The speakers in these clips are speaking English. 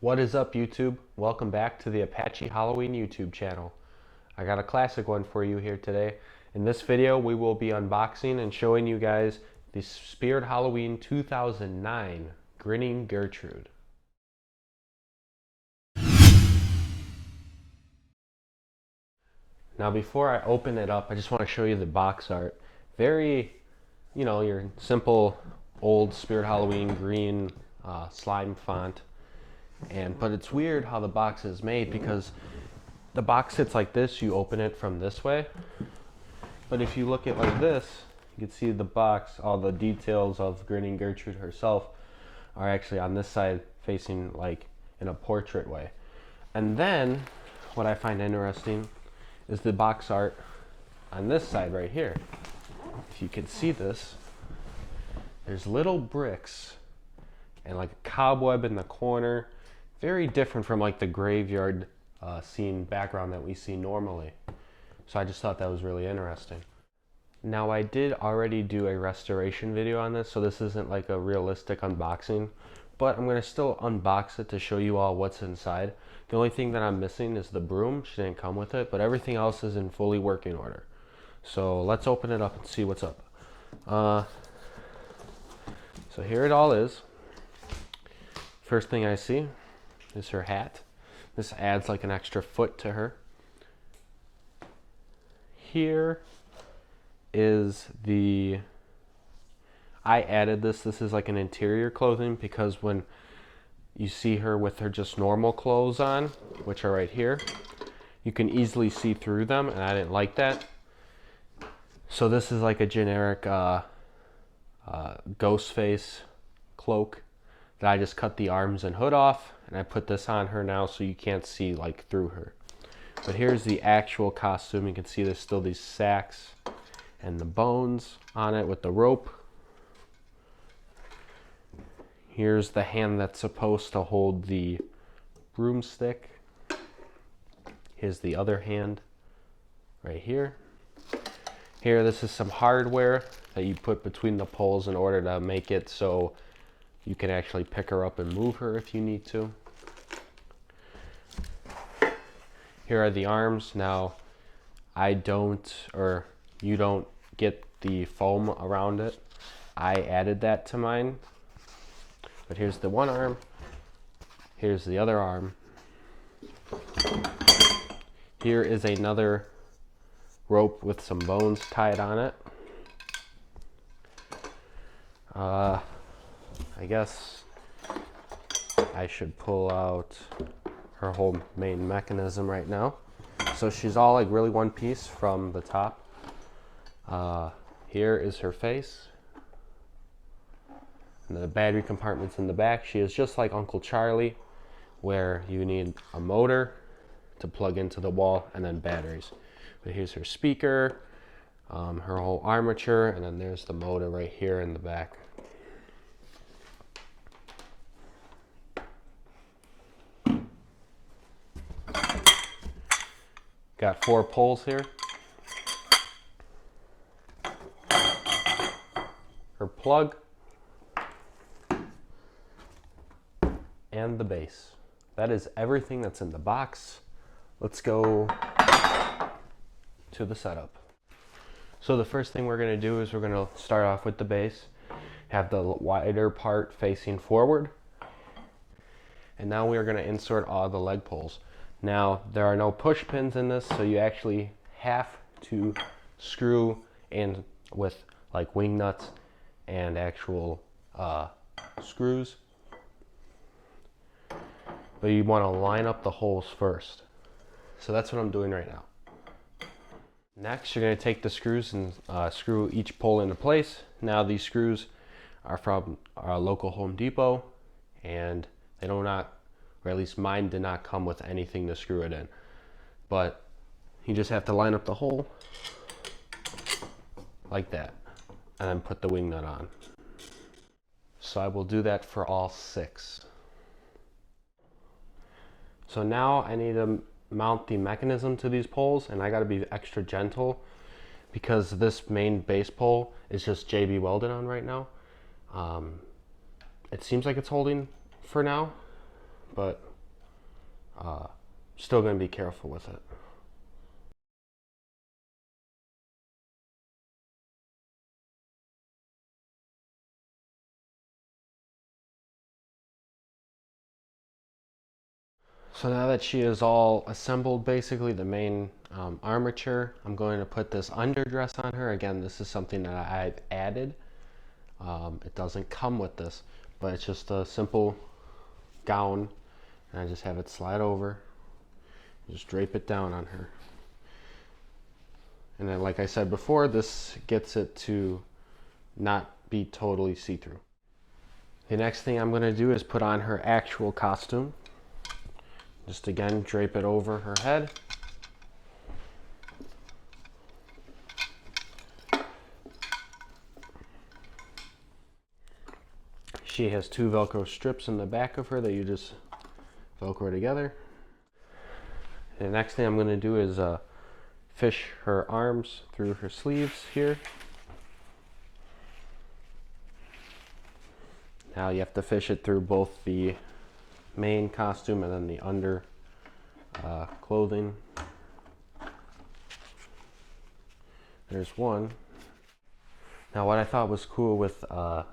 What is up, YouTube? Welcome back to the Apache Halloween YouTube channel. I got a classic one for you here today. In this video, we will be unboxing and showing you guys the Spirit Halloween 2009 Grinning Gertrude. Now before I open it up, I just want to show you the box art. Very, your simple old Spirit Halloween green slime font. But it's weird how the box is made because the box sits like this. You open it from this way, but if you look at it like this, you can see the box, all the details of Grinning Gertrude herself are actually on this side facing like in a portrait way. And then what I find interesting is the box art on this side right here. If you can see this, there's little bricks and like a cobweb in the corner. Very different from like the graveyard scene background that we see normally. So I just thought that was really interesting. Now I did already do a restoration video on this, so this isn't like a realistic unboxing, but I'm going to still unbox it to show you all what's inside. The only thing that I'm missing is the broom. She didn't come with it, but everything else is in fully working order. So let's open it up and see what's up. So here it all is. First thing I see is her hat. This adds like an extra foot to her. Here is I added this. This is like an interior clothing because when you see her with her just normal clothes on, which are right here, you can easily see through them, and I didn't like that. So this is like a generic ghost face cloak that I just cut the arms and hood off, and I put this on her now so you can't see like through her. But here's the actual costume. You can see there's still these sacks and the bones on it with the rope. Here's the hand that's supposed to hold the broomstick. Here's the other hand right here. Here, this is some hardware that you put between the poles in order to make it so you can actually pick her up and move her if you need to. Here are the arms. Now, you don't get the foam around it. I added that to mine. But here's the one arm. Here's the other arm. Here is another rope with some bones tied on it. I guess I should pull out her whole main mechanism right now. So she's all like really one piece from the top. Here is her face. And the battery compartment's in the back. She is just like Uncle Charlie, where you need a motor to plug into the wall and then batteries. But here's her speaker, her whole armature, and then there's the motor right here in the back. Got 4 poles here. Her plug. And the base. That is everything that's in the box. Let's go to the setup. So the first thing we're going to do is we're going to start off with the base. Have the wider part facing forward. And now we are going to insert all the leg poles. Now, there are no push pins in this, so you actually have to screw in with like wing nuts and actual screws. But you want to line up the holes first. So that's what I'm doing right now. Next, you're going to take the screws and screw each pole into place. Now, these screws are from our local Home Depot, and they do not, or at least mine did not come with anything to screw it in. But you just have to line up the hole like that, and then put the wing nut on. So I will do that for all 6. So now I need to mount the mechanism to these poles, and I got to be extra gentle because this main base pole is just JB welded on right now. It seems like it's holding for now, but Still going to be careful with it. So now that she is all assembled, basically the main armature, I'm going to put this underdress on her. Again, this is something that I've added. It doesn't come with this, but it's just a simple gown, and I just have it slide over. Just drape it down on her. And then, like I said before, this gets it to not be totally see-through. The next thing I'm going to do is put on her actual costume. Just again, drape it over her head. She has two Velcro strips in the back of her that you just Velcro together. The next thing I'm going to do is fish her arms through her sleeves here. Now you have to fish it through both the main costume and then the under clothing. There's one. Now what I thought was cool with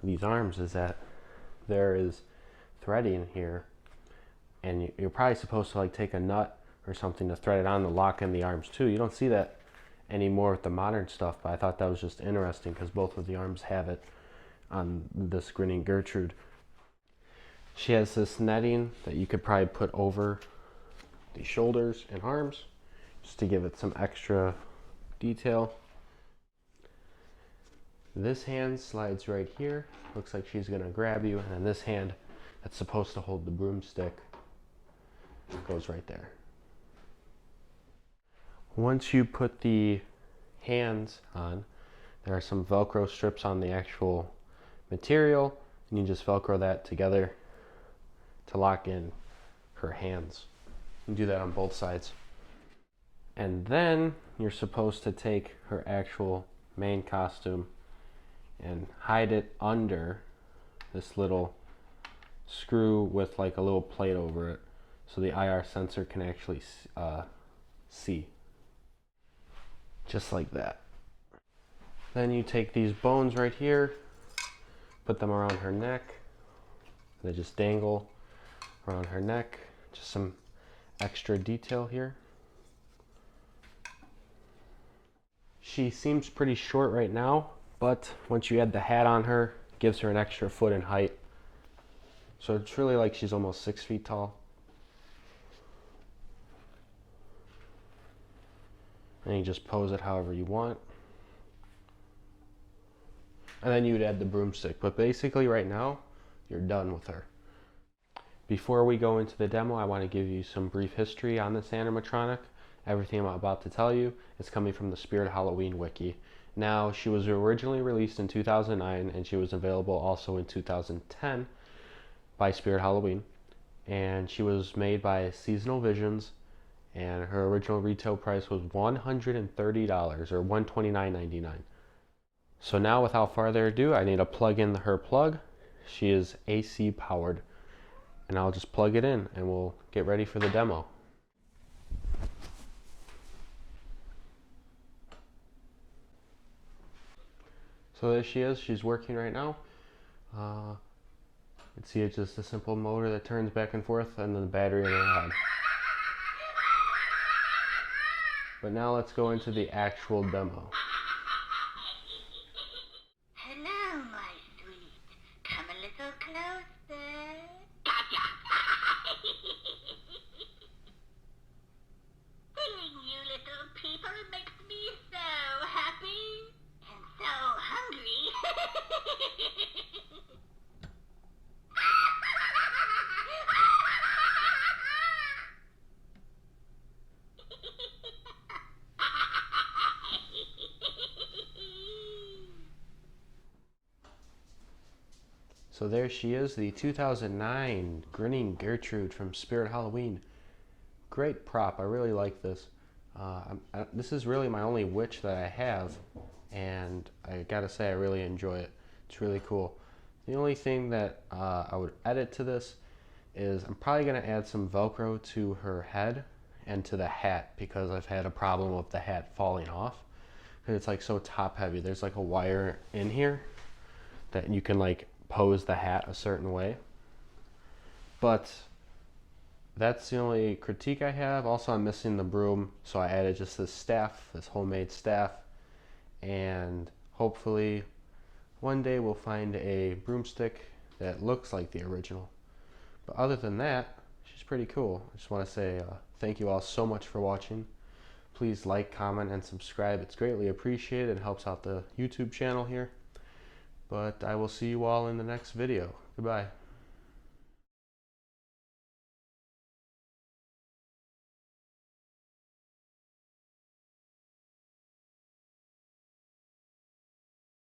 these arms is that there is threading here, and you're probably supposed to like take a nut or something to thread it on to lock in the arms too. You don't see that anymore with the modern stuff, but I thought that was just interesting because both of the arms have it on this Grinning Gertrude. She has this netting that you could probably put over the shoulders and arms just to give it some extra detail. This hand slides right here. Looks like she's gonna grab you, and then this hand that's supposed to hold the broomstick goes right there. Once you put the hands on, there are some Velcro strips on the actual material, and you just Velcro that together to lock in her hands. You do that on both sides. And then you're supposed to take her actual main costume and hide it under this little screw with like a little plate over it so the IR sensor can actually see. Just like that. Then you take these bones right here, put them around her neck, they just dangle around her neck. Just some extra detail here. She seems pretty short right now, but once you add the hat on her, it gives her an extra foot in height. So it's really like she's almost 6 feet tall. And you just pose it however you want. And then you'd add the broomstick. But basically right now, you're done with her. Before we go into the demo, I want to give you some brief history on this animatronic. Everything I'm about to tell you is coming from the Spirit Halloween wiki. Now, she was originally released in 2009, and she was available also in 2010 by Spirit Halloween. And she was made by Seasonal Visions, and her original retail price was $130 or $129.99. So now, without further ado, I need to plug in her plug. She is AC powered. And I'll just plug it in and we'll get ready for the demo. So there she is, she's working right now. You can see it's just a simple motor that turns back and forth and then the battery in her head. But now let's go into the actual demo. Hello, my sweet. Come a little closer. Seeing you little people makes me so happy and so hungry. So there she is, the 2009 Grinning Gertrude from Spirit Halloween. Great prop, I really like this. This is really my only witch that I have, and I gotta say I really enjoy it. It's really cool. The only thing that I would edit to this is I'm probably going to add some Velcro to her head and to the hat, because I've had a problem with the hat falling off because it's like so top heavy. There's like a wire in here that you can like pose the hat a certain way. But that's the only critique I have. Also, I'm missing the broom, so I added just this staff, this homemade staff, and hopefully one day we'll find a broomstick that looks like the original. But other than that, she's pretty cool. I just want to say thank you all so much for watching. Please like, comment, and subscribe. It's greatly appreciated and helps out the YouTube channel here. But I will see you all in the next video. Goodbye.